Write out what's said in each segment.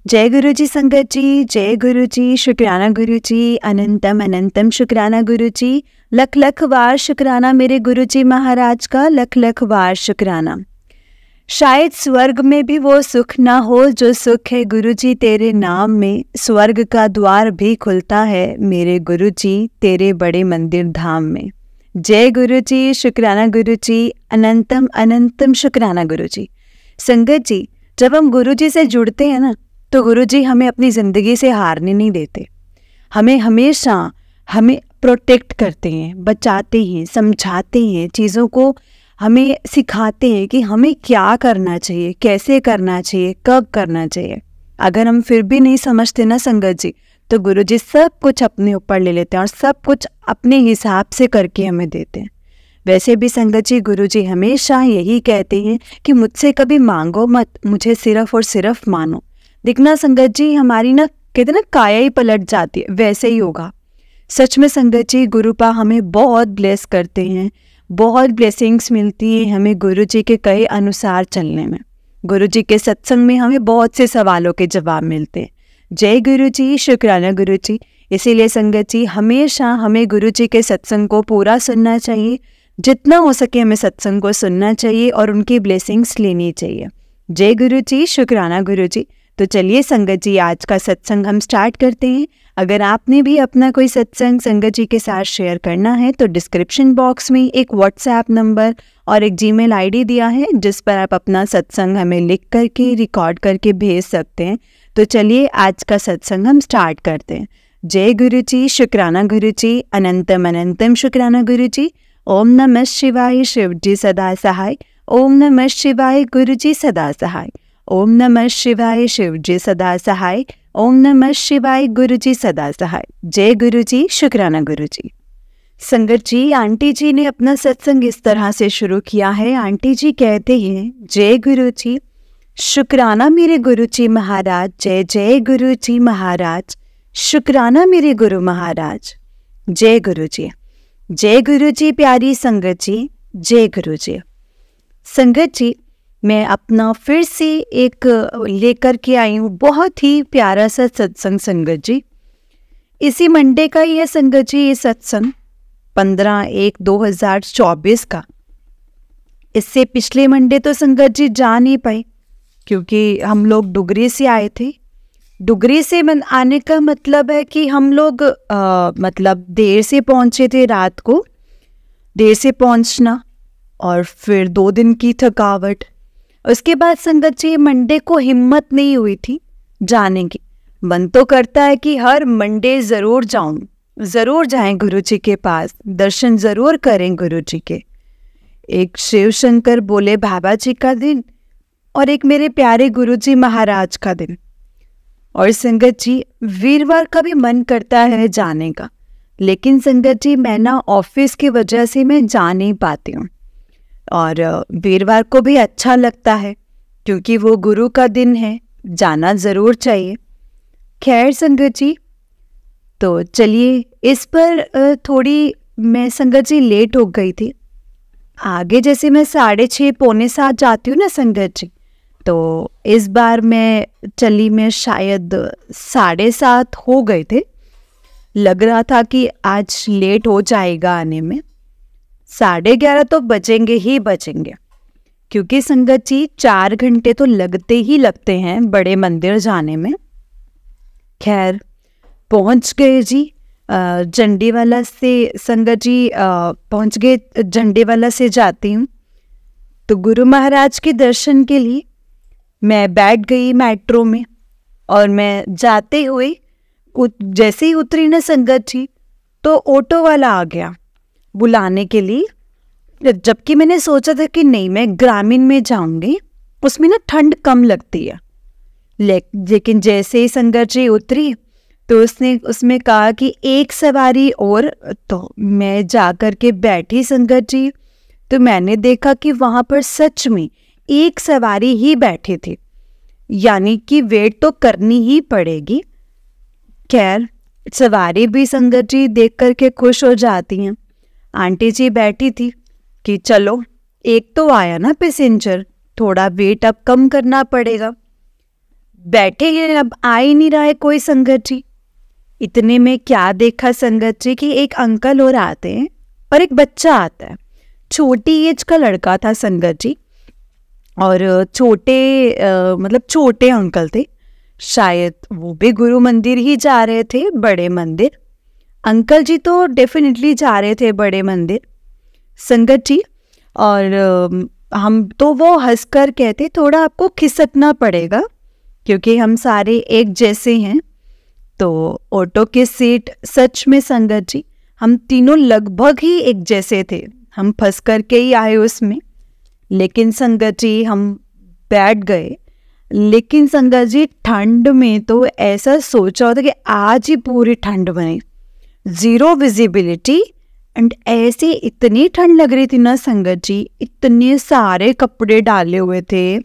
जय गुरु जी संगत जी, जय गुरु जी, शुक्राना गुरु जी, अनंतम अनंतम शुक्राना गुरु जी, लख लख बार शुक्राना मेरे गुरु जी महाराज का, लख लख बार शुक्राना। शायद स्वर्ग में भी वो सुख ना हो जो सुख है गुरु जी तेरे नाम में, स्वर्ग का द्वार भी खुलता है मेरे गुरु जी तेरे बड़े मंदिर धाम में। जय गुरु जी, शुक्राना गुरु जी, अनंतम अनंतम शुक्राना गुरु जी। संगत जी, जब हम गुरु जी से जुड़ते हैं ना, तो गुरु जी हमें अपनी ज़िंदगी से हारने नहीं देते। हमें हमेशा प्रोटेक्ट करते हैं, बचाते हैं, समझाते हैं, चीज़ों को हमें सिखाते हैं कि हमें क्या करना चाहिए, कैसे करना चाहिए, कब करना चाहिए। अगर हम फिर भी नहीं समझते ना संगत जी, तो गुरु जी सब कुछ अपने ऊपर ले लेते हैं और सब कुछ अपने हिसाब से करके हमें देते हैं। वैसे भी संगत जी, गुरु जी हमेशा यही कहते हैं कि मुझसे कभी मांगो मत, मुझे सिर्फ और सिर्फ मानो। देखना संगत जी, हमारी ना कहते ना काया ही पलट जाती है, वैसे ही होगा। सच में संगत जी, गुरुपा हमें बहुत ब्लेस करते हैं, बहुत ब्लेसिंग्स मिलती है हमें गुरु जी के कहे अनुसार चलने में। गुरु जी के सत्संग में हमें बहुत से सवालों के जवाब मिलते हैं। जय गुरु जी, शुक्राना गुरु जी। इसीलिए संगत जी, हमेशा हमें गुरु जी के सत्संग को पूरा सुनना चाहिए, जितना हो सके हमें सत्संग को सुनना चाहिए और उनकी ब्लेसिंग्स लेनी चाहिए। जय गुरु जी, शुक्राना गुरु जी। तो चलिए संगत जी, आज का सत्संग हम स्टार्ट करते हैं। अगर आपने भी अपना कोई सत्संग संगत जी के साथ शेयर करना है तो डिस्क्रिप्शन बॉक्स में एक व्हाट्सएप नंबर और एक जीमेल आईडी दिया है, जिस पर आप अपना सत्संग हमें लिख करके रिकॉर्ड करके भेज सकते हैं। तो चलिए आज का सत्संग हम स्टार्ट करते हैं। जय गुरु जी, शुक्राना गुरु जी, अनंतम अनंतम शुक्राना गुरु जी। ओम नमः शिवाय, शिव जी सदा सहाय। ओम नमः शिवाय, गुरु जी सदा सहाय। ओम नमः शिवाय, शिव जी सदा सहाय। ओम नमः शिवाय, गुरु जी सदा सहाय। जय गुरु जी, शुक्राना गुरु जी। संगत जी, आंटी जी ने अपना सत्संग इस तरह से शुरू किया है। आंटी जी कहते हैं, जय गुरु जी, शुक्राना मेरे गुरु जी महाराज। जय जय गुरु जी महाराज, शुक्राना मेरे गुरु महाराज। जय गुरु जी, जय गुरु जी। प्यारी संगत जी, जय गुरु जी। संगत जी, मैं अपना फिर से एक लेकर के आई हूँ बहुत ही प्यारा सा सत्संग संगत जी। इसी मंडे का ही है संगत जी ये सत्संग, 15/1/2024 का। इससे पिछले मंडे तो संगत जी जा नहीं पाए क्योंकि हम लोग डुगरी से आए थे। डुगरी से आने का मतलब है कि हम लोग मतलब देर से पहुँचे थे, रात को देर से पहुँचना और फिर 2 दिन की थकावट। उसके बाद संगत जी मंडे को हिम्मत नहीं हुई थी जाने की। मन तो करता है कि हर मंडे ज़रूर जाऊं, ज़रूर जाएं गुरु जी के पास, दर्शन ज़रूर करें गुरु जी के। एक शिव शंकर बोले बाबा जी का दिन और एक मेरे प्यारे गुरु जी महाराज का दिन। और संगत जी, वीरवार का भी मन करता है जाने का, लेकिन संगत जी मैं ना ऑफिस की वजह से मैं जा नहीं पाती हूँ। और वीरवार को भी अच्छा लगता है क्योंकि वो गुरु का दिन है, जाना ज़रूर चाहिए। खैर संगत जी, तो चलिए इस पर थोड़ी मैं संगत जी लेट हो गई थी। आगे जैसे मैं 6:30 पौने 7 जाती हूँ ना संगत जी, तो इस बार मैं शायद 7:30 हो गए थे। लग रहा था कि आज लेट हो जाएगा आने में। 11:30 तो बचेंगे ही बचेंगे, क्योंकि संगत जी 4 घंटे तो लगते ही लगते हैं बड़े मंदिर जाने में। खैर पहुंच गए जी झंडेवाला से। संगत जी पहुंच गए, झंडेवाला से जाती हूँ तो गुरु महाराज के दर्शन के लिए मैं बैठ गई मेट्रो में। और मैं जाते हुए जैसे ही उतरी ना संगत जी, तो ऑटो वाला आ गया बुलाने के लिए। जबकि मैंने सोचा था कि नहीं, मैं ग्रामीण में जाऊंगी, उसमें ना ठंड कम लगती है। लेकिन जैसे ही संगत जी उतरी तो उसमें कहा कि एक सवारी और। तो मैं जा कर के बैठी संगत जी, तो मैंने देखा कि वहाँ पर सच में एक सवारी ही बैठी थी, यानी कि वेट तो करनी ही पड़ेगी। खैर सवारी भी संगत जी देख कर के खुश हो जाती हैं। आंटी जी बैठी थी कि चलो एक तो आया ना पैसेंजर, थोड़ा वेट अब कम करना पड़ेगा। बैठे हैं, अब आ ही नहीं रहा है कोई संगत जी। इतने में क्या देखा संगत जी कि एक अंकल और आते हैं और एक बच्चा आता है। छोटी एज का लड़का था संगत जी, और मतलब छोटे अंकल थे, शायद वो भी गुरु मंदिर ही जा रहे थे, बड़े मंदिर। अंकल जी तो डेफिनेटली जा रहे थे बड़े मंदिर संगत जी। और हम तो वो हंसकर कहते थोड़ा आपको खिसकना पड़ेगा क्योंकि हम सारे एक जैसे हैं। तो ऑटो की सीट सच में संगत जी हम तीनों लगभग ही एक जैसे थे, हम फंस करके ही आए उसमें। लेकिन संगत जी हम बैठ गए, लेकिन संगत जी ठंड में तो ऐसा सोचा होता कि आज ही पूरी ठंड बने, ज़ीरो विजिबिलिटी, एंड ऐसे इतनी ठंड लग रही थी ना संगत जी, इतने सारे कपड़े डाले हुए थे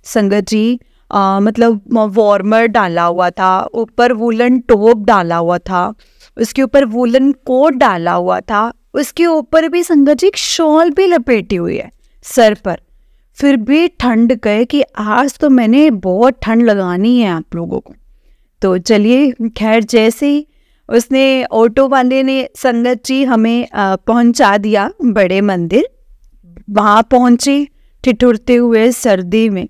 संगत जी। मतलब वार्मर डाला हुआ था, ऊपर वुलन टॉप डाला हुआ था, उसके ऊपर वुलन कोट डाला हुआ था, उसके ऊपर भी संगत जी एक शॉल भी लपेटी हुई है सर पर। फिर भी ठंड गए कि आज तो मैंने बहुत ठंड लगानी है आप लोगों को। तो चलिए खैर, जैसे ही उसने ऑटो वाले ने संगत जी हमें पहुंचा दिया बड़े मंदिर। वहाँ पहुँचे ठिठुरते हुए सर्दी में,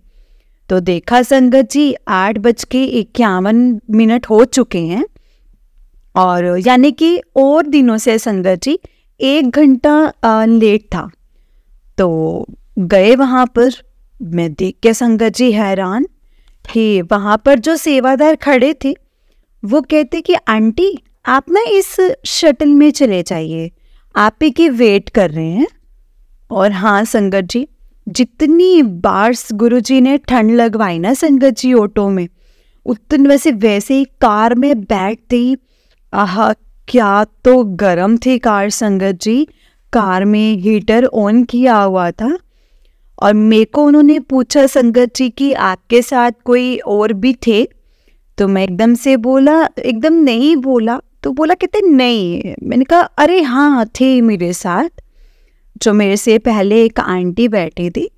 तो देखा संगत जी 8:51 हो चुके हैं, और यानी कि और दिनों से संगत जी 1 घंटा लेट था। तो गए वहाँ पर, मैं देख के संगत जी हैरान कि वहाँ पर जो सेवादार खड़े थे वो कहते कि आंटी आप ना इस शटल में चले जाइए, आप ही की वेट कर रहे हैं। और हाँ संगत जी, जितनी बार गुरुजी ने ठंड लगवाई ना संगत जी ऑटो में, उतने वैसे ही कार में बैठते ही आहा क्या तो गर्म थी कार संगत जी। कार में हीटर ऑन किया हुआ था, और मेरे को उन्होंने पूछा संगत जी कि आपके साथ कोई और भी थे? तो मैं एकदम से बोला, एकदम नहीं बोला, तो बोला कहते नहीं। मैंने कहा अरे हाँ थे मेरे साथ, जो मेरे से पहले एक आंटी बैठी थी,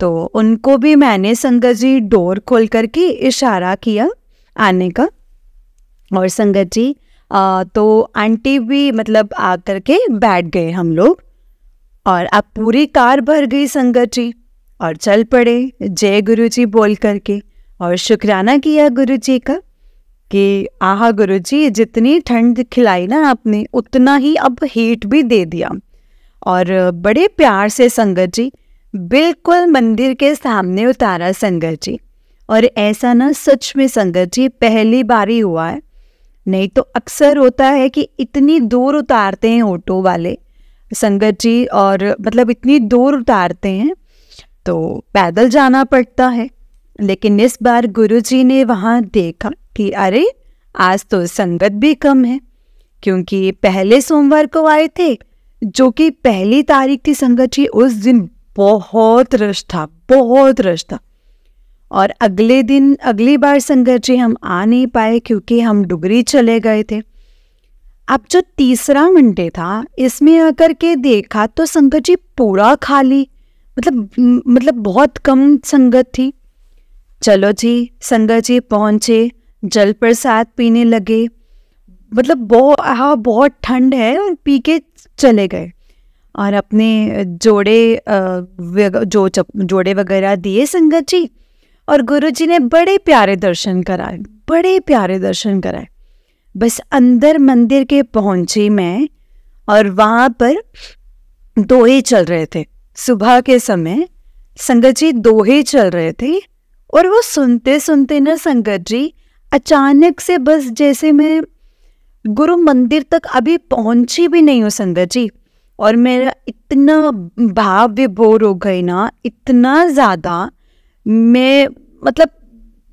तो उनको भी मैंने संगत जी डोर खोल करके इशारा किया आने का। और संगत जी तो आंटी भी मतलब आ करके बैठ गए हम लोग, और अब पूरी कार भर गई संगत जी, और चल पड़े जय गुरु जी बोल करके, और शुक्राना किया गुरु जी का कि आहा गुरु जी जितनी ठंड खिलाई ना आपने, उतना ही अब हीट भी दे दिया। और बड़े प्यार से संगत जी बिल्कुल मंदिर के सामने उतारा संगत जी। और ऐसा ना सच में संगत जी पहली बार ही हुआ है, नहीं तो अक्सर होता है कि इतनी दूर उतारते हैं ऑटो वाले संगत जी, और मतलब इतनी दूर उतारते हैं तो पैदल जाना पड़ता है। लेकिन इस बार गुरुजी ने वहाँ देखा कि अरे आज तो संगत भी कम है, क्योंकि पहले सोमवार को आए थे जो कि 1 तारीख थी संगत जी, उस दिन बहुत रश था, बहुत रश था। और अगले दिन अगली बार संगत जी हम आ नहीं पाए क्योंकि हम डुगरी चले गए थे। अब जो तीसरा मंडे था इसमें आकर के देखा तो संगत जी पूरा खाली, मतलब बहुत कम संगत थी। चलो जी संगत जी पहुँचे, जल प्रसाद पीने लगे, मतलब बहुत ठंड है, और पी के चले गए। और अपने जोड़े वगैरह दिए संगत जी, और गुरुजी ने बड़े प्यारे दर्शन कराए, बड़े प्यारे दर्शन कराए। बस अंदर मंदिर के पहुंची मैं, और वहाँ पर दोहे चल रहे थे सुबह के समय, संगत जी दोहे चल रहे थे। और वो सुनते सुनते ना संगत जी अचानक से बस जैसे मैं गुरु मंदिर तक अभी पहुंची भी नहीं हूँ संगत जी, और मेरा इतना भाव विभोर हो गई ना, इतना ज़्यादा, मैं मतलब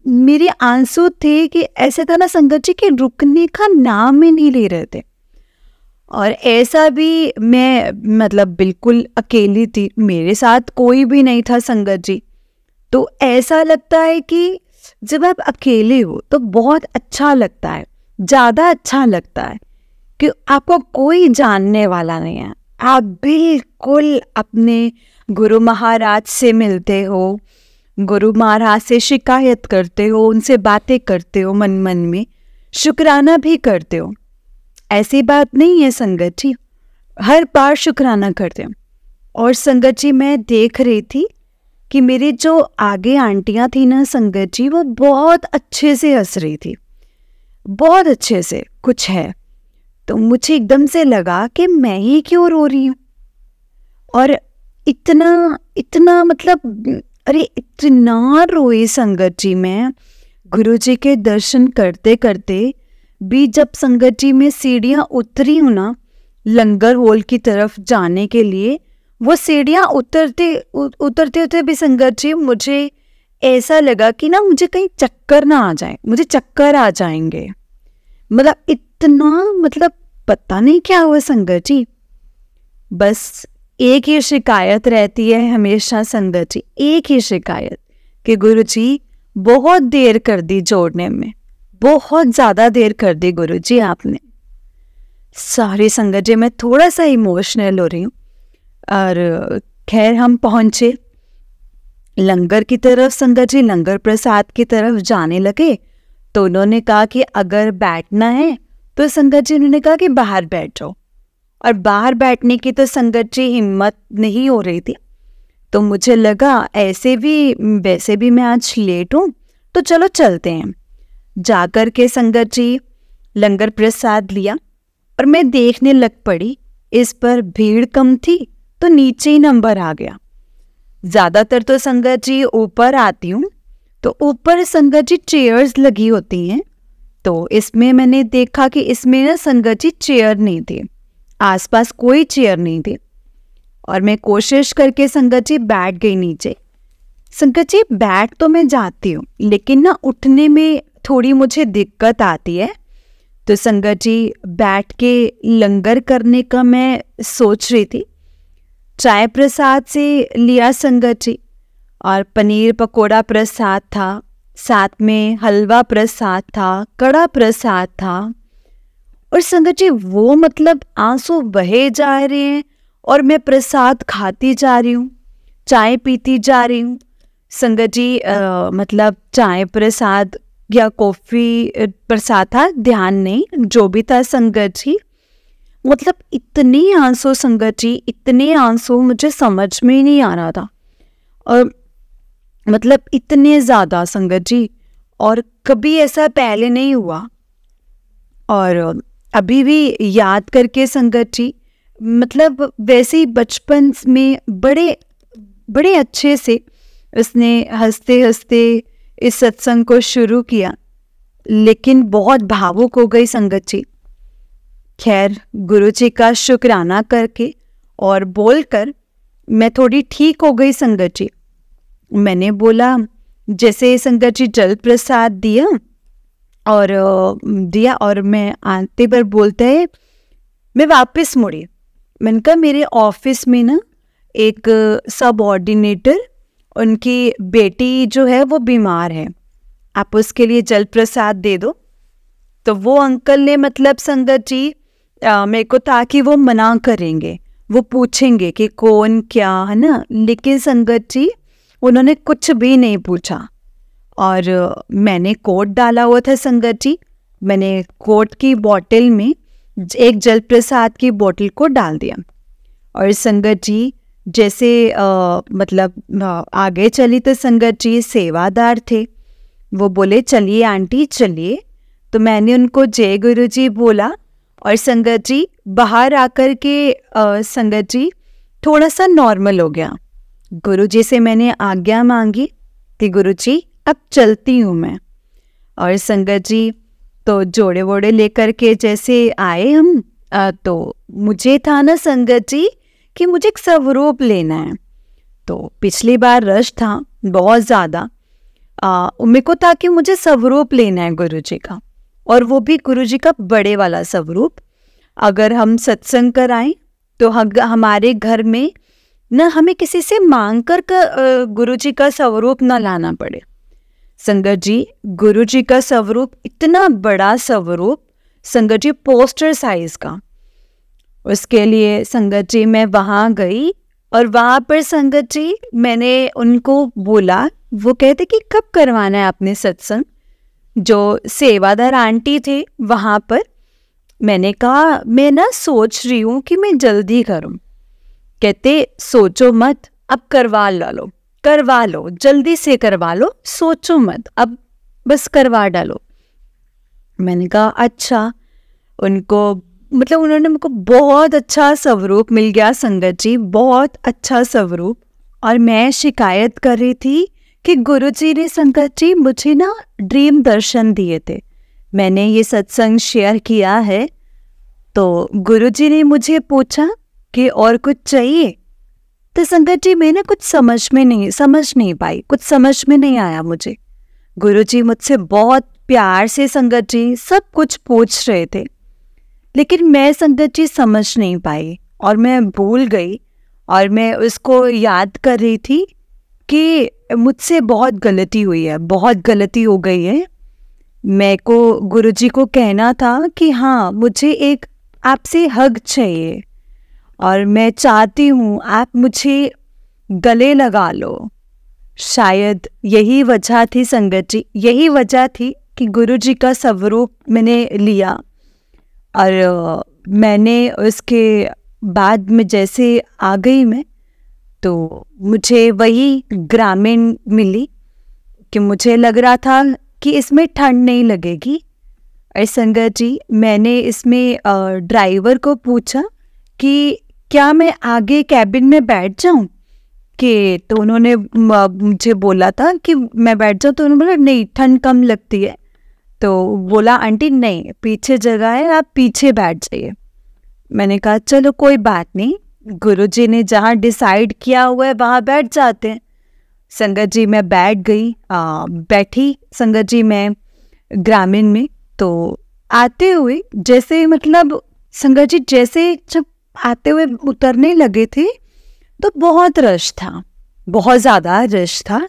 मेरे आंसू थे कि ऐसे था ना संगत जी कि रुकने का नाम ही नहीं ले रहे थे। और ऐसा भी मैं मतलब बिल्कुल अकेली थी, मेरे साथ कोई भी नहीं था संगत जी। तो ऐसा लगता है कि जब आप अकेले हो तो बहुत अच्छा लगता है, ज़्यादा अच्छा लगता है कि आपको कोई जानने वाला नहीं है, आप बिल्कुल अपने गुरु महाराज से मिलते हो, गुरु महाराज से शिकायत करते हो, उनसे बातें करते हो, मन मन में शुक्राना भी करते हो। ऐसी बात नहीं है संगत जी, हर बार शुक्राना करते हो। और संगत जी मैं देख रही थी कि मेरी जो आगे आंटियां थी ना संगत जी, वो बहुत अच्छे से हंस रही थी, बहुत अच्छे से। कुछ है तो मुझे एकदम से लगा कि मैं ही क्यों रो रही हूँ। और इतना इतना मतलब अरे इतना रोई संगत जी मैं। गुरु जी के दर्शन करते करते भी जब संगत जी में सीढ़ियाँ उतरी हूँ ना लंगर हॉल की तरफ जाने के लिए, वो सीढ़ियाँ उतरते उतरते भी संगत जी मुझे ऐसा लगा कि ना मुझे कहीं चक्कर ना आ जाए, मुझे चक्कर आ जाएंगे। मतलब इतना मतलब पता नहीं क्या हुआ संगत जी। बस एक ही शिकायत रहती है हमेशा संगत जी, एक ही शिकायत कि गुरु जी बहुत देर कर दी जोड़ने में, बहुत ज़्यादा देर कर दी गुरु जी आपने। सारी संगत जी मैं थोड़ा सा इमोशनल हो रही हूँ। और खैर हम पहुँचे लंगर की तरफ संगत जी, लंगर प्रसाद की तरफ जाने लगे तो उन्होंने कहा कि अगर बैठना है तो संगत जी उन्होंने कहा कि बाहर बैठ जाओ। और बाहर बैठने की तो संगत जी हिम्मत नहीं हो रही थी, तो मुझे लगा ऐसे भी वैसे भी मैं आज लेट हूँ तो चलो चलते हैं। जाकर के संगत जी लंगर प्रसाद लिया और मैं देखने लग पड़ी। इस पर भीड़ कम थी तो नीचे ही नंबर आ गया। ज़्यादातर तो संगत जी ऊपर आती हूँ तो ऊपर संगत जी चेयर्स लगी होती हैं, तो इसमें मैंने देखा कि इसमें ना संगत जी चेयर नहीं थी, आसपास कोई चेयर नहीं थी। और मैं कोशिश करके संगत जी बैठ गई नीचे। संगत जी बैठ तो मैं जाती हूँ लेकिन ना उठने में थोड़ी मुझे दिक्कत आती है। तो संगत जी बैठ के लंगर करने का मैं सोच रही थी। चाय प्रसाद से लिया संगत जी, और पनीर पकोड़ा प्रसाद था, साथ में हलवा प्रसाद था, कड़ा प्रसाद था। और संगत जी वो मतलब आंसू बहे जा रहे हैं और मैं प्रसाद खाती जा रही हूँ, चाय पीती जा रही हूँ। संगत जी मतलब चाय प्रसाद या कॉफ़ी प्रसाद था, ध्यान नहीं, जो भी था संगत जी। मतलब इतने आंसू संगत जी, इतने आंसू मुझे समझ में ही नहीं आ रहा था। और मतलब इतने ज़्यादा संगत जी, और कभी ऐसा पहले नहीं हुआ। और अभी भी याद करके संगत जी मतलब वैसे ही बचपन में बड़े बड़े अच्छे से उसने हंसते हंसते इस सत्संग को शुरू किया, लेकिन बहुत भावुक हो गई संगत जी। खैर गुरु जी का शुक्राना करके और बोलकर मैं थोड़ी ठीक हो गई संगत जी। मैंने बोला, जैसे संगत जी जल प्रसाद दिया और मैं आते पर बोलते हैं, मैं वापस मुड़ी। मैंने कहा मेरे ऑफिस में ना एक सबऑर्डिनेटर, उनकी बेटी जो है वो बीमार है, आप उसके लिए जल प्रसाद दे दो। तो वो अंकल ने मतलब संगत जी मेरे को था कि वो मना करेंगे, वो पूछेंगे कि कौन क्या है ना, लेकिन संगत जी उन्होंने कुछ भी नहीं पूछा। और मैंने कोट डाला हुआ था संगत जी, मैंने कोट की बोतल में एक जल प्रसाद की बोतल को डाल दिया। और संगत जी जैसे मतलब आगे चली तो संगत जी सेवादार थे, वो बोले चलिए आंटी चलिए। तो मैंने उनको जय गुरु जी बोला और संगत जी बाहर आकर के संगत जी थोड़ा सा नॉर्मल हो गया। गुरु जी से मैंने आज्ञा मांगी कि गुरु जी अब चलती हूँ मैं। और संगत जी तो जोड़े वोड़े लेकर के जैसे आए हम, तो मुझे था ना संगत जी कि मुझे एक स्वरूप लेना है। तो पिछली बार रश था बहुत ज़्यादा, मेरे को था कि मुझे स्वरूप लेना है गुरु जी का, और वो भी गुरु जी का बड़े वाला स्वरूप। अगर हम सत्संग कराएं तो हमारे घर में न हमें किसी से मांग कर गुरु जी का स्वरूप न लाना पड़े। संगत जी गुरु जी का स्वरूप इतना बड़ा स्वरूप, संगत जी पोस्टर साइज का। उसके लिए संगत जी मैं वहाँ गई और वहाँ पर संगत जी मैंने उनको बोला, वो कहते कि कब करवाना है आपने सत्संग। जो सेवादार आंटी थे वहाँ पर, मैंने कहा मैं ना सोच रही हूँ कि मैं जल्दी करूँ। कहते सोचो मत, अब करवा लो, जल्दी से करवा लो, सोचो मत, अब बस करवा डालो। मैंने कहा अच्छा। उनको मतलब उन्होंने मुझको बहुत अच्छा स्वरूप मिल गया संगत जी, बहुत अच्छा स्वरूप। और मैं शिकायत कर रही थी कि गुरुजी ने संगत जी मुझे ना ड्रीम दर्शन दिए थे। मैंने ये सत्संग शेयर किया है तो गुरुजी ने मुझे पूछा कि और कुछ चाहिए। तो संगत जी मैं ना कुछ समझ नहीं पाई, कुछ समझ में नहीं आया मुझे। गुरुजी मुझसे बहुत प्यार से संगत जी सब कुछ पूछ रहे थे, लेकिन मैं संगत जी समझ नहीं पाई और मैं भूल गई। और मैं उसको याद कर रही थी कि मुझसे बहुत गलती हुई है, बहुत गलती हो गई है। मैं को गुरुजी को कहना था कि हाँ मुझे एक आपसे हग चाहिए और मैं चाहती हूँ आप मुझे गले लगा लो। शायद यही वजह थी संगत जी, यही वजह थी कि गुरुजी का स्वरूप मैंने लिया। और मैंने उसके बाद में जैसे आ गई मैं, तो मुझे वही ग्रामीण मिली कि मुझे लग रहा था कि इसमें ठंड नहीं लगेगी। और संगत जी मैंने इसमें ड्राइवर को पूछा कि क्या मैं आगे कैबिन में बैठ जाऊं, कि तो उन्होंने मुझे बोला था कि मैं बैठ जाऊं, तो उन्होंने बोला नहीं ठंड कम लगती है। तो बोला आंटी नहीं पीछे जगह है, आप पीछे बैठ जाइए। मैंने कहा चलो कोई बात नहीं, गुरुजी ने जहाँ डिसाइड किया हुआ है वहाँ बैठ जाते हैं। संगत जी मैं बैठ गई, बैठी संगत जी मैं ग्रामीण में। तो आते हुए जैसे मतलब संगत जी जैसे जब आते हुए उतरने लगे थे तो बहुत रश था, बहुत ज़्यादा रश था।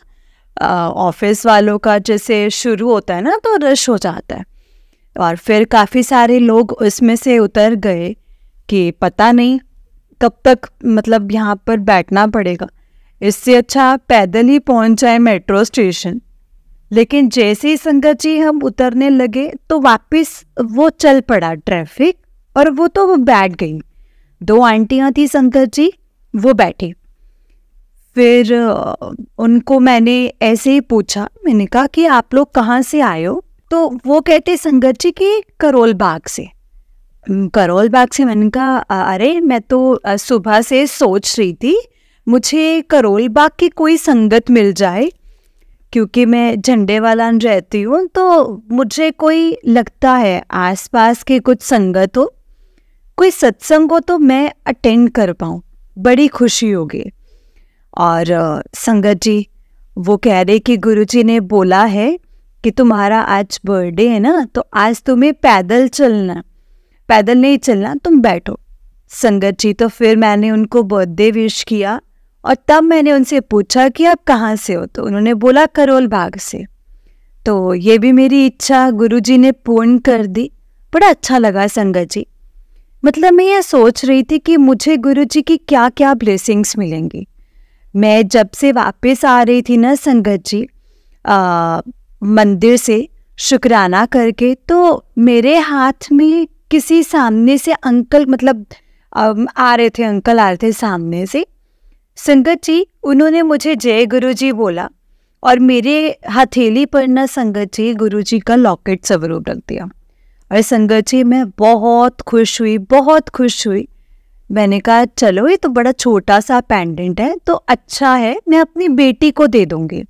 ऑफिस वालों का जैसे शुरू होता है ना तो रश हो जाता है। और फिर काफ़ी सारे लोग उसमें से उतर गए कि पता नहीं कब तक मतलब यहाँ पर बैठना पड़ेगा, इससे अच्छा पैदल ही पहुँच जाए मेट्रो स्टेशन। लेकिन जैसे ही संगत जी हम उतरने लगे तो वापस वो चल पड़ा ट्रैफिक, और वो बैठ गई। 2 आंटियाँ थी संगत जी, वो बैठी। फिर उनको मैंने ऐसे ही पूछा, मैंने कहा कि आप लोग कहाँ से आए हो। तो वो कहते संगत जी कि करोल बाग से। करोल बाग से। मैंने कहा अरे मैं तो सुबह से सोच रही थी मुझे करोल बाग की कोई संगत मिल जाए, क्योंकि मैं झंडे वाला रहती हूँ, तो मुझे कोई लगता है आसपास के कुछ संगत हो, कोई सत्संग हो तो मैं अटेंड कर पाऊँ, बड़ी खुशी होगी। और संगत जी वो कह रहे कि गुरुजी ने बोला है कि तुम्हारा आज बर्थडे है ना, तो आज तुम्हें पैदल चलना, पैदल नहीं चलना, तुम बैठो। संगत जी तो फिर मैंने उनको बर्थडे विश किया और तब मैंने उनसे पूछा कि आप कहाँ से हो, तो उन्होंने बोला करोल बाग से। तो ये भी मेरी इच्छा गुरुजी ने पूर्ण कर दी। बड़ा अच्छा लगा संगत जी। मतलब मैं ये सोच रही थी कि मुझे गुरुजी की क्या क्या ब्लेसिंग्स मिलेंगी। मैं जब से वापस आ रही थी ना संगत जी मंदिर से शुक्राना करके, तो मेरे हाथ में किसी सामने से अंकल मतलब आ रहे थे सामने से। संगत जी उन्होंने मुझे जय गुरुजी बोला और मेरे हथेली पर ना संगत जी गुरुजी का लॉकेट स्वरूप रख दिया। और संगत जी मैं बहुत खुश हुई। मैंने कहा चलो ये तो बड़ा छोटा सा पेंडेंट है तो अच्छा है, मैं अपनी बेटी को दे दूंगी।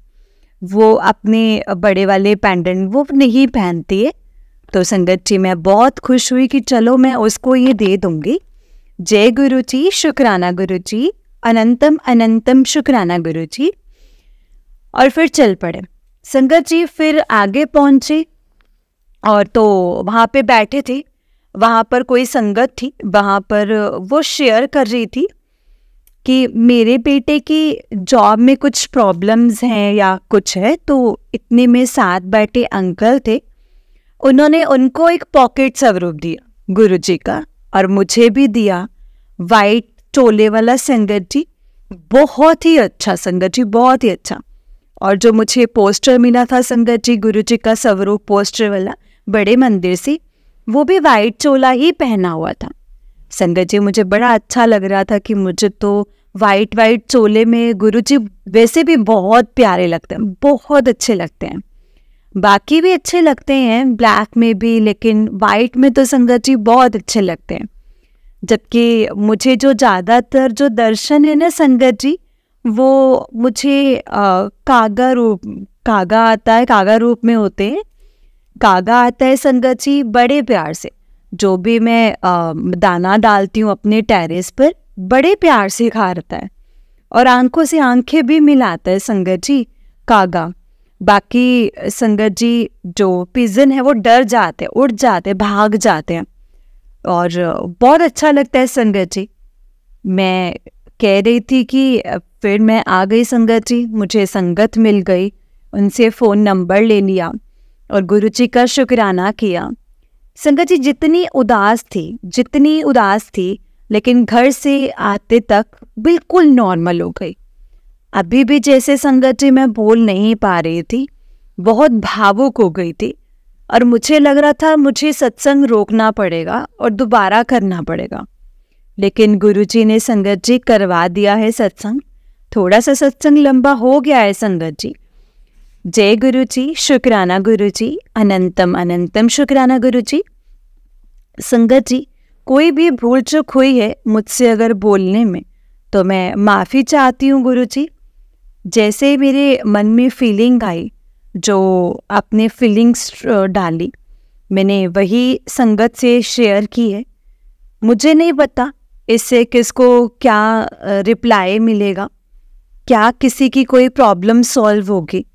वो अपने बड़े वाले पेंडेंट वो नहीं पहनती है। तो संगत जी मैं बहुत खुश हुई कि चलो मैं उसको ये दे दूंगी। जय गुरुजी, शुक्राना गुरुजी, अनंतम अनंतम शुक्राना गुरुजी। और फिर चल पड़े संगत जी। फिर आगे पहुंचे और तो वहाँ पे बैठे थे, वहाँ पर कोई संगत थी, वहाँ पर वो शेयर कर रही थी कि मेरे बेटे की जॉब में कुछ प्रॉब्लम्स हैं या कुछ है। तो इतने में साथ बैठे अंकल थे, उन्होंने उनको एक पॉकेट स्वरूप दिया गुरुजी का और मुझे भी दिया, वाइट चोले वाला संगत जी। बहुत ही अच्छा संगत जी, बहुत ही अच्छा। और जो मुझे पोस्टर मिला था संगत जी, गुरु जी का स्वरूप पोस्टर वाला बड़े मंदिर से, वो भी वाइट चोला ही पहना हुआ था संगत जी। मुझे बड़ा अच्छा लग रहा था कि मुझे तो वाइट चोले में गुरु जी वैसे भी बहुत प्यारे लगते हैं, बहुत अच्छे लगते हैं। बाकी भी अच्छे लगते हैं ब्लैक में भी, लेकिन वाइट में तो संगत जी बहुत अच्छे लगते हैं। जबकि मुझे जो ज़्यादातर जो दर्शन है ना संगत जी, वो मुझे कागा आता है, कागा रूप में होते हैं। कागा आता है संगत जी बड़े प्यार से, जो भी मैं दाना डालती हूँ अपने टेरेस पर, बड़े प्यार से खाता है और आंखों से आंखें भी मिलाता है संगत जी कागा। बाकी संगत जी जो पिजन है वो डर जाते हैं, उड़ जाते हैं, भाग जाते हैं और बहुत अच्छा लगता है संगत जी। मैं कह रही थी कि फिर मैं आ गई संगत जी, मुझे संगत मिल गई, उनसे फ़ोन नंबर ले लिया और गुरु जी का शुक्राना किया। संगत जी जितनी उदास थी लेकिन घर से आते तक बिल्कुल नॉर्मल हो गई। अभी भी जैसे संगत जी मैं बोल नहीं पा रही थी, बहुत भावुक हो गई थी और मुझे लग रहा था मुझे सत्संग रोकना पड़ेगा और दोबारा करना पड़ेगा। लेकिन गुरुजी ने संगत जी करवा दिया है सत्संग। थोड़ा सा सत्संग लंबा हो गया है संगत जी। जय गुरु जी, शुक्राना गुरु जी, अनंतम अनंतम शुक्राना गुरु जी। संगत जी कोई भी भूल चूक हुई है मुझसे अगर बोलने में तो मैं माफ़ी चाहती हूँ गुरु जी। जैसे मेरे मन में फीलिंग आई, जो अपने फीलिंग्स डाली, मैंने वही संगत से शेयर की है। मुझे नहीं पता इससे किसको क्या रिप्लाई मिलेगा, क्या किसी की कोई प्रॉब्लम सॉल्व होगी,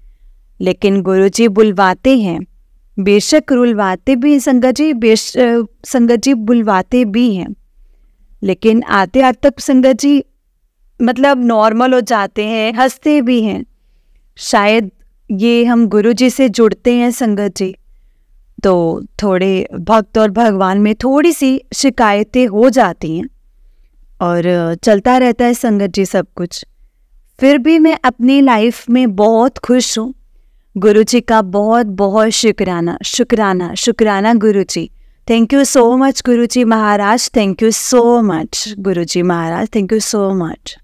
लेकिन गुरुजी बुलवाते हैं, बेशक रुलवाते भी हैं संगत जी, संगत जी बुलवाते भी हैं, लेकिन आते आते तक संगत जी मतलब नॉर्मल हो जाते हैं, हंसते भी हैं। शायद ये हम गुरुजी से जुड़ते हैं संगत जी, तो थोड़े भक्त और भगवान में थोड़ी सी शिकायतें हो जाती हैं और चलता रहता है संगत जी सब कुछ। फिर भी मैं अपनी लाइफ में बहुत खुश हूँ। गुरुजी का बहुत बहुत शुक्राना शुक्राना शुक्राना Guruji. Thank you so much Guruji Maharaj, thank you so much Guruji Maharaj, thank you so much.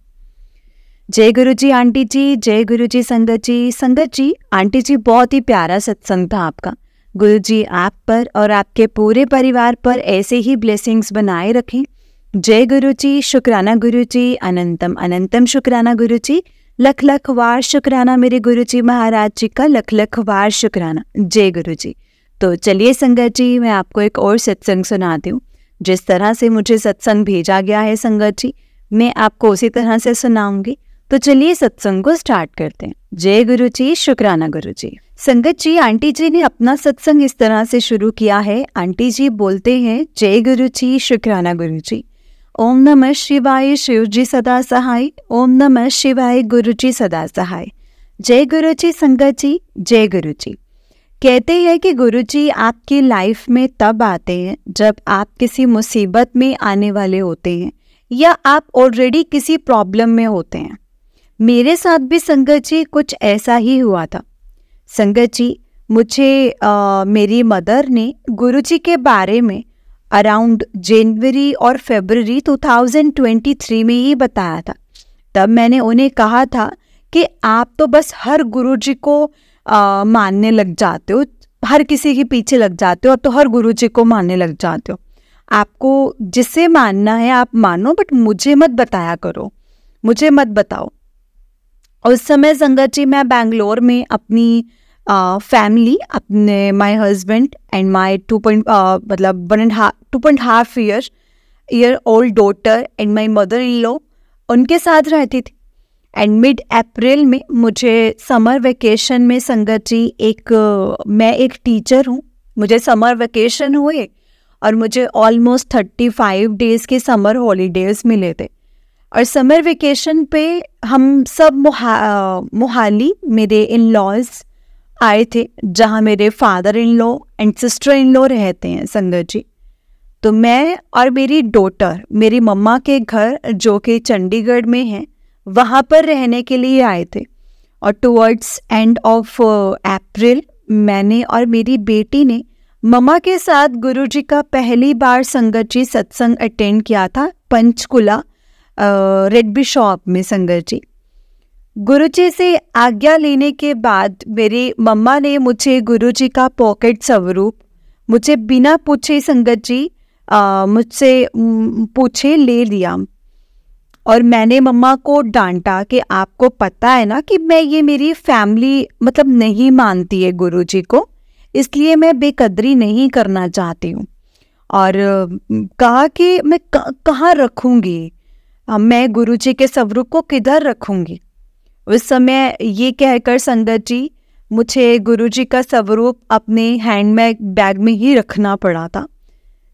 जय गुरुजी आंटी जी, जय गुरुजी संगत जी। संगत जी आंटी जी बहुत ही प्यारा सत्संग था आपका। गुरुजी आप पर और आपके पूरे परिवार पर ऐसे ही ब्लेसिंग्स बनाए रखें। जय गुरुजी, शुक्राना गुरुजी, अनंतम अनंतम शुक्राना गुरुजी। लख लख वार शुक्राना मेरे गुरुजी महाराज जी का, लख लख वार शुक्राना। जय गुरुजी। तो चलिए संगत जी मैं आपको एक और सत्संग सुनाती हूँ। जिस तरह से मुझे सत्संग भेजा गया है संगत जी, मैं आपको उसी तरह से सुनाऊंगी। तो चलिए सत्संग को स्टार्ट करते हैं। जय गुरुजी, शुक्राना गुरुजी। संगत जी आंटी जी ने अपना सत्संग इस तरह से शुरू किया है। आंटी जी बोलते हैं, जय गुरुजी, शुक्राना गुरुजी। ओम नमः शिवाय, शिव जी सदा सहाय। ओम नमः शिवाय, गुरु जी सदा सहाय। जय गुरु जी संगत जी, जय गुरु जी। कहते हैं कि गुरु जी आपकी लाइफ में तब आते हैं जब आप किसी मुसीबत में आने वाले होते हैं या आप ऑलरेडी किसी प्रॉब्लम में होते हैं। मेरे साथ भी संगत जी कुछ ऐसा ही हुआ था। संगत जी मुझे मेरी मदर ने गुरु जी के बारे में अराउंड जनवरी और फरवरी 2023 में ही बताया था। तब मैंने उन्हें कहा था कि आप तो बस हर गुरुजी को मानने लग जाते हो, हर किसी के पीछे लग जाते हो, तो हर गुरुजी को मानने लग जाते हो। आपको जिसे मानना है आप मानो, बट मुझे मत बताया करो, मुझे मत बताओ। उस समय संगत जी मैं बेंगलोर में अपनी फैमिली, अपने my husband and my 2.5 year old daughter and my mother in law, उनके साथ रहती थी। एंड मिड अप्रैल में मुझे समर वेकेशन में संगत जी मैं एक टीचर हूँ, मुझे समर वेकेशन हुए और मुझे ऑलमोस्ट 35 डेज़ के समर हॉलीडेज़ मिले थे। और समर वेकेशन पे हम सब मोहाली मेरे इन लॉज आए थे, जहाँ मेरे father in law and sister in law रहते हैं संगत जी। तो मैं और मेरी डॉटर, मेरी मम्मा के घर जो कि चंडीगढ़ में है, वहाँ पर रहने के लिए आए थे। और टुवर्ड्स एंड ऑफ अप्रैल मैंने और मेरी बेटी ने मम्मा के साथ गुरुजी का पहली बार संगत जी सत्संग अटेंड किया था, पंचकुला रेड बिशॉप में। संगत जी, गुरुजी से आज्ञा लेने के बाद मेरी मम्मा ने मुझे गुरुजी का पॉकेट स्वरूप मुझे बिना पूछे संगत जी मुझसे पूछे ले लिया। और मैंने मम्मा को डांटा कि आपको पता है ना कि मैं ये मेरी फैमिली मतलब नहीं मानती है गुरुजी को, इसलिए मैं बेकदरी नहीं करना चाहती हूँ। और कहा कि मैं कहाँ रखूँगी, मैं गुरुजी के स्वरूप को किधर रखूँगी। उस समय ये कहकर संगत जी मुझे गुरुजी का स्वरूप अपने हैंडबैग बैग में ही रखना पड़ा था।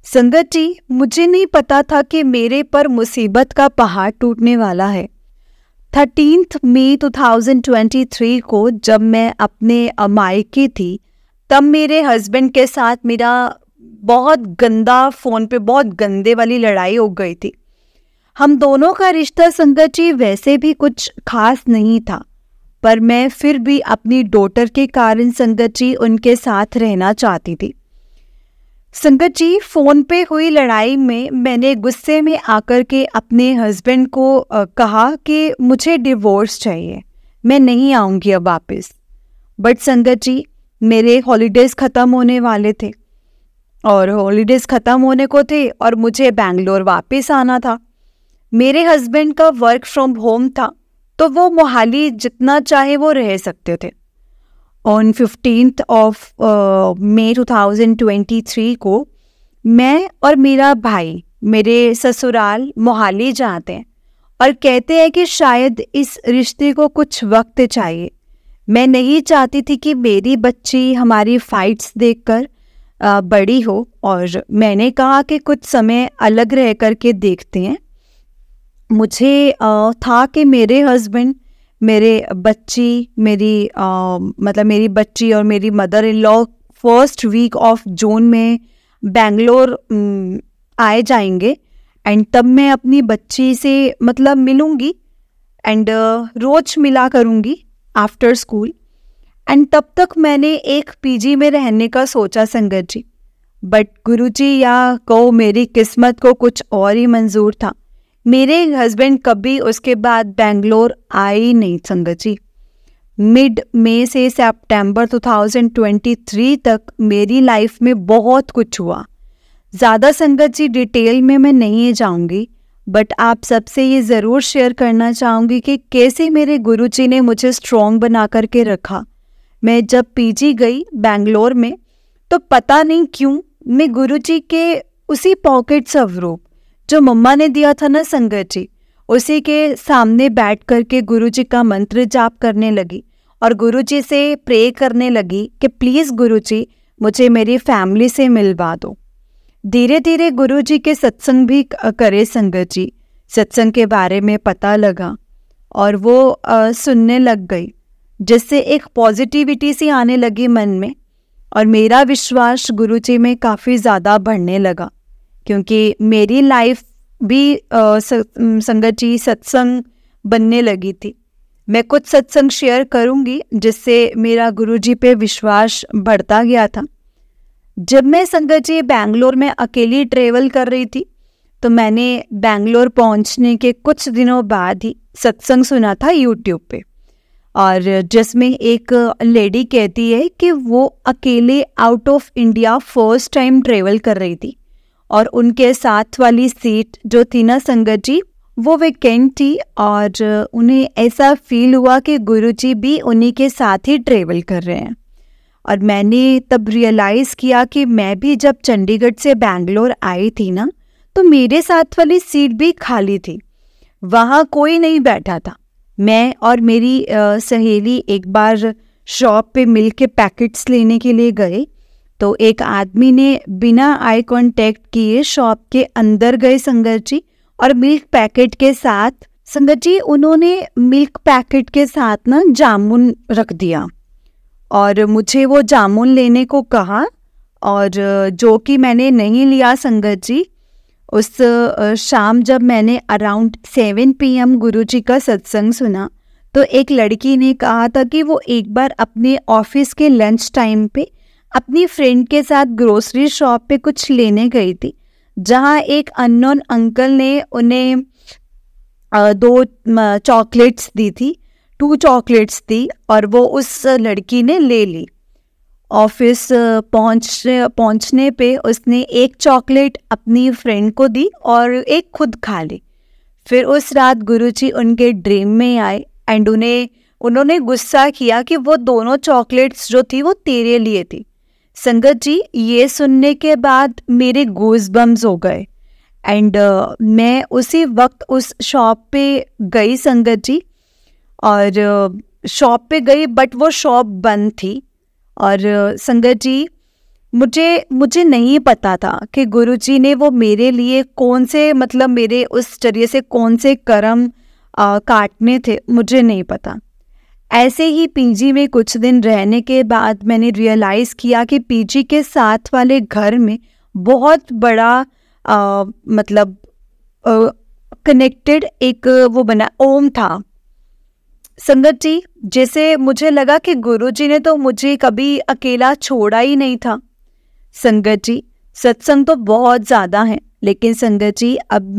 संगत जी, मुझे नहीं पता था कि मेरे पर मुसीबत का पहाड़ टूटने वाला है। 13 मई 2023 को जब मैं अपने मायके थी, तब मेरे हस्बैंड के साथ मेरा बहुत गंदा फ़ोन पे बहुत गंदे वाली लड़ाई हो गई थी। हम दोनों का रिश्ता संगत जी वैसे भी कुछ खास नहीं था, पर मैं फिर भी अपनी डॉटर के कारण संगत जी उनके साथ रहना चाहती थी। संगत जी, फ़ोन पे हुई लड़ाई में मैंने गुस्से में आकर के अपने हस्बैंड को कहा कि मुझे डिवोर्स चाहिए, मैं नहीं आऊँगी अब वापस। बट संगत जी, मेरे हॉलीडेज़ ख़त्म होने वाले थे और हॉलीडेज़ ख़त्म होने को थे और मुझे बेंगलोर वापस आना था। मेरे हस्बैंड का वर्क फ्रॉम होम था, तो वो मोहाली जितना चाहे वो रह सकते थे। ऑन 15 मई 2023 को मैं और मेरा भाई मेरे ससुराल मोहाली जाते हैं और कहते हैं कि शायद इस रिश्ते को कुछ वक्त चाहिए। मैं नहीं चाहती थी कि मेरी बच्ची हमारी फाइट्स देखकर बड़ी हो, और मैंने कहा कि कुछ समय अलग रह कर के देखते हैं। मुझे था कि मेरे हस्बैंड मेरी बच्ची और मेरी mother in law first week of June में बेंगलोर आए जाएंगे, एंड तब मैं अपनी बच्ची से मतलब मिलूँगी एंड रोज़ मिला करूँगी आफ्टर स्कूल। एंड तब तक मैंने एक पीजी में रहने का सोचा संगत जी, बट गुरुजी या को मेरी किस्मत को कुछ और ही मंजूर था। मेरे हस्बैंड कभी उसके बाद बेंगलोर आए ही नहीं संगत जी। मिड मई से सितंबर 2023 तक मेरी लाइफ में बहुत कुछ हुआ। ज़्यादा संगत जी डिटेल में मैं नहीं जाऊंगी, बट आप सबसे ये ज़रूर शेयर करना चाहूँगी कि कैसे मेरे गुरुजी ने मुझे स्ट्रॉन्ग बना करके रखा। मैं जब पीजी गई बेंगलोर में, तो पता नहीं क्यों मैं गुरुजी के उसी पॉकेट स्वरूप जो मम्मा ने दिया था ना संगत जी, उसी के सामने बैठ करके गुरुजी का मंत्र जाप करने लगी और गुरुजी से प्रे करने लगी कि प्लीज़ गुरुजी मुझे मेरी फैमिली से मिलवा दो। धीरे धीरे गुरुजी के सत्संग भी करे संगत जी, सत्संग के बारे में पता लगा और वो सुनने लग गई, जिससे एक पॉजिटिविटी सी आने लगी मन में, और मेरा विश्वास गुरुजी में काफ़ी ज़्यादा बढ़ने लगा, क्योंकि मेरी लाइफ भी संगत जी सत्संग बनने लगी थी। मैं कुछ सत्संग शेयर करूंगी जिससे मेरा गुरुजी पे विश्वास बढ़ता गया था। जब मैं संगत जी बेंगलोर में अकेली ट्रेवल कर रही थी, तो मैंने बेंगलोर पहुंचने के कुछ दिनों बाद ही सत्संग सुना था यूट्यूब पे, और जिसमें एक लेडी कहती है कि वो अकेले out of India first time travel कर रही थी और उनके साथ वाली सीट जो थी ना संगत जी वो वैकेंट थी, और उन्हें ऐसा फील हुआ कि गुरुजी भी उन्हीं के साथ ही ट्रेवल कर रहे हैं। और मैंने तब रियलाइज़ किया कि मैं भी जब चंडीगढ़ से बेंगलोर आई थी ना, तो मेरे साथ वाली सीट भी खाली थी, वहाँ कोई नहीं बैठा था। मैं और मेरी सहेली एक बार शॉप पे मिल्क के पैकेट्स लेने के लिए गए, तो एक आदमी ने बिना आई कांटेक्ट किए शॉप के अंदर गए संगत जी, और मिल्क पैकेट के साथ संगत जी उन्होंने मिल्क पैकेट के साथ ना जामुन रख दिया और मुझे वो जामुन लेने को कहा, और जो कि मैंने नहीं लिया संगत जी। उस शाम जब मैंने अराउंड 7 PM गुरुजी का सत्संग सुना, तो एक लड़की ने कहा था कि वो एक बार अपने ऑफिस के लंच टाइम पे अपनी फ्रेंड के साथ ग्रोसरी शॉप पे कुछ लेने गई थी, जहाँ एक अननोन अंकल ने उन्हें 2 चॉकलेट्स दी थी, 2 चॉकलेट्स दी और वो उस लड़की ने ले ली। ऑफिस पहुंचने पे उसने एक चॉकलेट अपनी फ्रेंड को दी और एक खुद खा ली। फिर उस रात गुरुजी उनके ड्रीम में आए एंड उन्होंने गुस्सा किया कि वो दोनों चॉकलेट्स जो थी वो तेरे लिए थी। संगत जी, ये सुनने के बाद मेरे गूज बम्स हो गए एंड मैं उसी वक्त उस शॉप पे गई संगत जी, और शॉप पे गई बट वो शॉप बंद थी। और संगत जी, मुझे नहीं पता था कि गुरुजी ने वो मेरे लिए कौन से, मतलब मेरे उस जरिए से कौन से कर्म काटने थे, मुझे नहीं पता। ऐसे ही पीजी में कुछ दिन रहने के बाद मैंने रियलाइज़ किया कि पीजी के साथ वाले घर में बहुत बड़ा मतलब कनेक्टेड एक वो बना ओम था। संगत जी, जैसे मुझे लगा कि गुरुजी ने तो मुझे कभी अकेला छोड़ा ही नहीं था। संगत जी, सत्संग तो बहुत ज़्यादा है, लेकिन संगत जी अब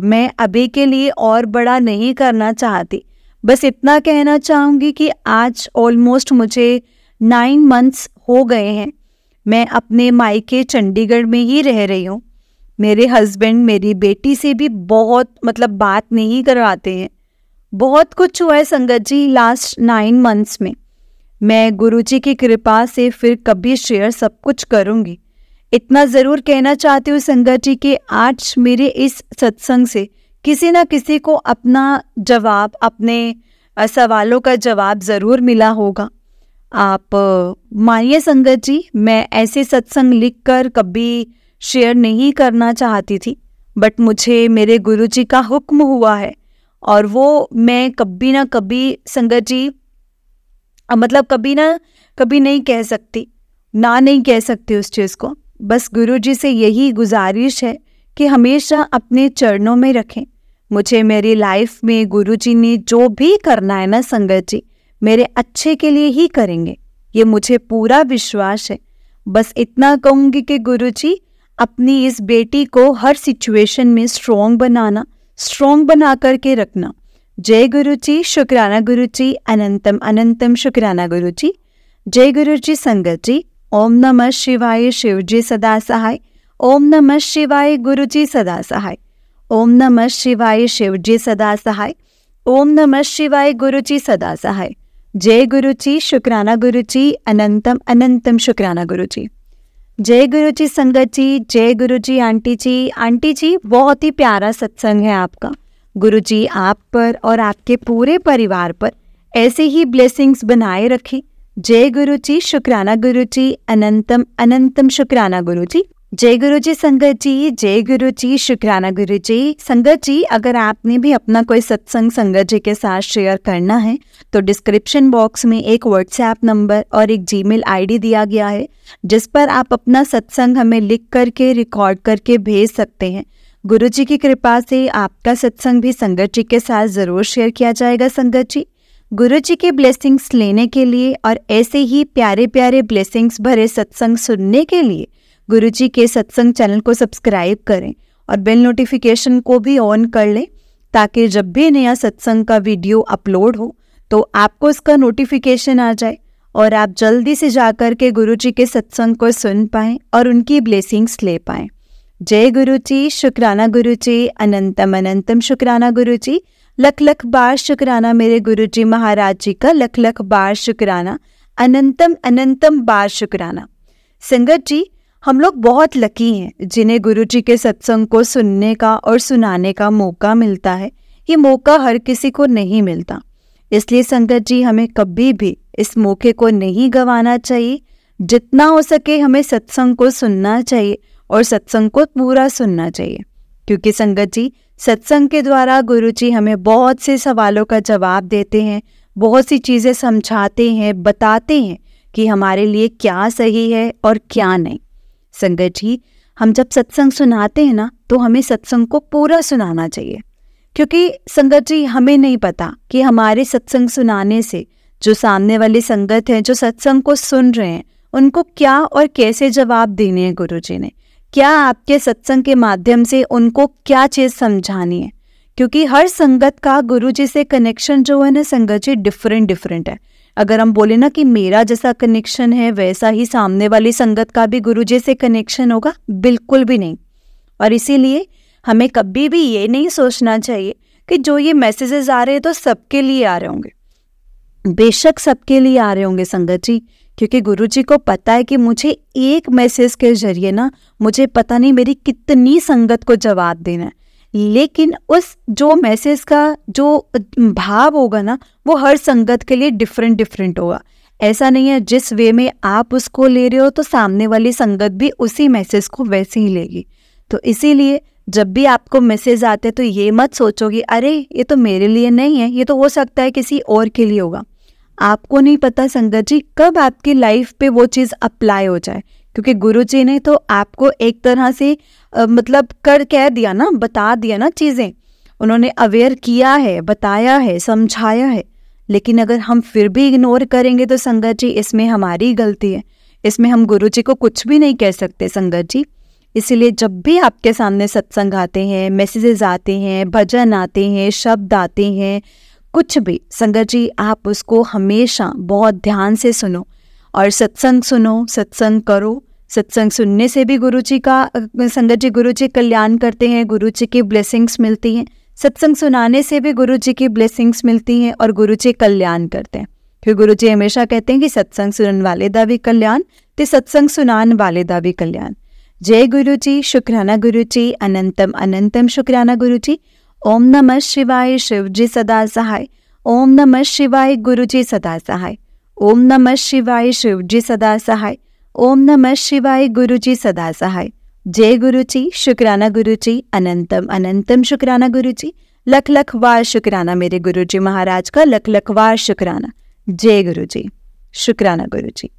मैं अभी के लिए और बड़ा नहीं करना चाहती। बस इतना कहना चाहूँगी कि आज ऑलमोस्ट मुझे 9 मंथ्स हो गए हैं। मैं अपने मायके चंडीगढ़ में ही रह रही हूँ। मेरे हस्बैंड मेरी बेटी से भी बहुत बात नहीं करवाते हैं। बहुत कुछ हुआ है संगत जी लास्ट 9 मंथ्स में। मैं गुरुजी की कृपा से फिर कभी शेयर सब कुछ करूँगी। इतना ज़रूर कहना चाहती हूँ संगत जी कि आज मेरे इस सत्संग से किसी न किसी को अपना जवाब, अपने सवालों का जवाब ज़रूर मिला होगा। आप मानिए संगत जी, मैं ऐसे सत्संग लिखकर कभी शेयर नहीं करना चाहती थी, बट मुझे मेरे गुरुजी का हुक्म हुआ है और वो मैं कभी ना कभी संगत जी कभी ना कभी नहीं कह सकती, नहीं कह सकती उस चीज़ को। बस गुरुजी से यही गुजारिश है कि हमेशा अपने चरणों में रखें। मुझे मेरी लाइफ में गुरुजी ने जो भी करना है ना संगत जी, मेरे अच्छे के लिए ही करेंगे, ये मुझे पूरा विश्वास है। बस इतना कहूँगी कि गुरुजी अपनी इस बेटी को हर सिचुएशन में स्ट्रॉन्ग बना करके रखना। जय गुरुजी, शुक्राना गुरुजी, अनंतम अनंतम शुक्राना गुरुजी। जय गुरुजी संगत जी। ओम नमः शिवाय, शिवजी सदा सहाय। ओम नमः शिवाय, गुरुजी सदा सहाय। ओम नमः शिवाय, शिवजी सदा सहाय। ओम नमः शिवाय, गुरुजी सदा सहाय। जय गुरुजी, शुक्राना गुरुजी, अनंतम अनंतम शुक्राना गुरुजी। जय गुरुजी संगत जी। जय गुरुजी आंटी जी। आंटी जी, बहुत ही प्यारा सत्संग है आपका। गुरुजी आप पर और आपके पूरे परिवार पर ऐसे ही ब्लेसिंग्स बनाए रखें। जय गुरुजी, शुक्राना गुरुजी, अनंतम अनंतम शुक्राना गुरुजी। जय गुरुजी संगत जी। जय गुरुजी, शुक्राना गुरुजी। संगत जी, अगर आपने भी अपना कोई सत्संग संगत जी के साथ शेयर करना है तो डिस्क्रिप्शन बॉक्स में एक व्हाट्सएप नंबर और एक जीमेल आईडी दिया गया है, जिस पर आप अपना सत्संग हमें लिख करके रिकॉर्ड करके भेज सकते हैं। गुरुजी की कृपा से आपका सत्संग भी संगत जी के साथ ज़रूर शेयर किया जाएगा। संगत जी, गुरुजी के ब्लेसिंग्स लेने के लिए और ऐसे ही प्यारे प्यारे ब्लेसिंग्स भरे सत्संग सुनने के लिए गुरुजी के सत्संग चैनल को सब्सक्राइब करें और बेल नोटिफिकेशन को भी ऑन कर लें, ताकि जब भी नया सत्संग का वीडियो अपलोड हो तो आपको इसका नोटिफिकेशन आ जाए और आप जल्दी से जाकर के गुरुजी के सत्संग को सुन पाएँ और उनकी ब्लेसिंग्स ले पाएँ। जय गुरुजी, शुक्राना गुरुजी, अनंतम अनंतम शुक्राना गुरुजी। लख लख बार शुक्राना मेरे गुरुजी महाराज जी का, लख लख बार शुक्राना, अनंतम अनंतम बार शुक्राना। संगत जी, हम लोग बहुत लकी हैं जिन्हें गुरुजी के सत्संग को सुनने का और सुनाने का मौका मिलता है। ये मौका हर किसी को नहीं मिलता, इसलिए संगत जी हमें कभी भी इस मौके को नहीं गंवाना चाहिए। जितना हो सके हमें सत्संग को सुनना चाहिए और सत्संग को पूरा सुनना चाहिए, क्योंकि संगत जी सत्संग के द्वारा गुरुजी हमें बहुत से सवालों का जवाब देते हैं, बहुत सी चीज़ें समझाते हैं, बताते हैं कि हमारे लिए क्या सही है और क्या नहीं। संगत जी, हम जब सत्संग सुनाते हैं ना, तो हमें सत्संग को पूरा सुनाना चाहिए, क्योंकि संगत जी हमें नहीं पता कि हमारे सत्संग सुनाने से जो सामने वाली संगत है, जो सत्संग को सुन रहे हैं, उनको क्या और कैसे जवाब देने हैं गुरु जी ने, क्या आपके सत्संग के माध्यम से उनको क्या चीज़ समझानी है। क्योंकि हर संगत का गुरु जी से कनेक्शन जो है ना संगत जी डिफरेंट है। अगर हम बोले ना कि मेरा जैसा कनेक्शन है वैसा ही सामने वाली संगत का भी गुरु जी से कनेक्शन होगा, बिल्कुल भी नहीं। और इसीलिए हमें कभी भी ये नहीं सोचना चाहिए कि जो ये मैसेजेस आ रहे हैं तो सबके लिए आ रहे होंगे। बेशक सबके लिए आ रहे होंगे संगत जी, क्योंकि गुरु जी को पता है कि मुझे एक मैसेज के जरिए ना, मुझे पता नहीं मेरी कितनी संगत को जवाब देना है, लेकिन उस जो मैसेज का जो भाव होगा ना, वो हर संगत के लिए डिफरेंट होगा। ऐसा नहीं है जिस वे में आप उसको ले रहे हो तो सामने वाली संगत भी उसी मैसेज को वैसे ही लेगी। तो इसीलिए जब भी आपको मैसेज आते तो ये मत सोचोगे अरे ये तो मेरे लिए नहीं है, ये तो हो सकता है किसी और के लिए होगा। आपको नहीं पता संगत जी कब आपकी लाइफ पे वो चीज़ अप्लाई हो जाए, क्योंकि गुरु जी ने तो आपको एक तरह से मतलब कह दिया ना, बता दिया ना चीज़ें, उन्होंने अवेयर किया है, बताया है, समझाया है। लेकिन अगर हम फिर भी इग्नोर करेंगे तो संगत जी इसमें हमारी गलती है, इसमें हम गुरु जी को कुछ भी नहीं कह सकते संगत जी। इसीलिए जब भी आपके सामने सत्संग आते हैं, मैसेजेस आते हैं, भजन आते हैं, शब्द आते हैं, कुछ भी संगत जी आप उसको हमेशा बहुत ध्यान से सुनो और सत्संग सुनो, सत्संग करो। सत्संग सुनने से भी गुरु जी का संगत जी गुरु जी कल्याण करते हैं, गुरु जी की ब्लेसिंग्स मिलती हैं। सत्संग सुनाने से भी गुरु जी की ब्लेसिंग्स मिलती हैं और गुरु जी कल्याण करते हैं। फिर गुरु जी हमेशा कहते हैं कि सत्संग सुनने वाले दा भी कल्याण ते सत्संग सुनाने वाले दा भी कल्याण। जय गुरु जी, शुक्राना गुरु जी, अनंतम अनंतम शुक्राना गुरु जी। ओम नमः शिवाय, शिव जी सदा सहाय। ओम नमः शिवाय, गुरु जी सदा सहाय। ओम नमः शिवाय, शिव जी सदा सहाय। ओम नमः शिवाय, गुरु जी सदा सहाय। जय गुरु जी, शुक्राना गुरु जी, अनंतम अनंतम शुक्राना गुरु जी। लख लख वार शुक्राना मेरे गुरु जी महाराज का, लख लख वार शुक्राना। जय गुरु जी, शुक्राना गुरु जी।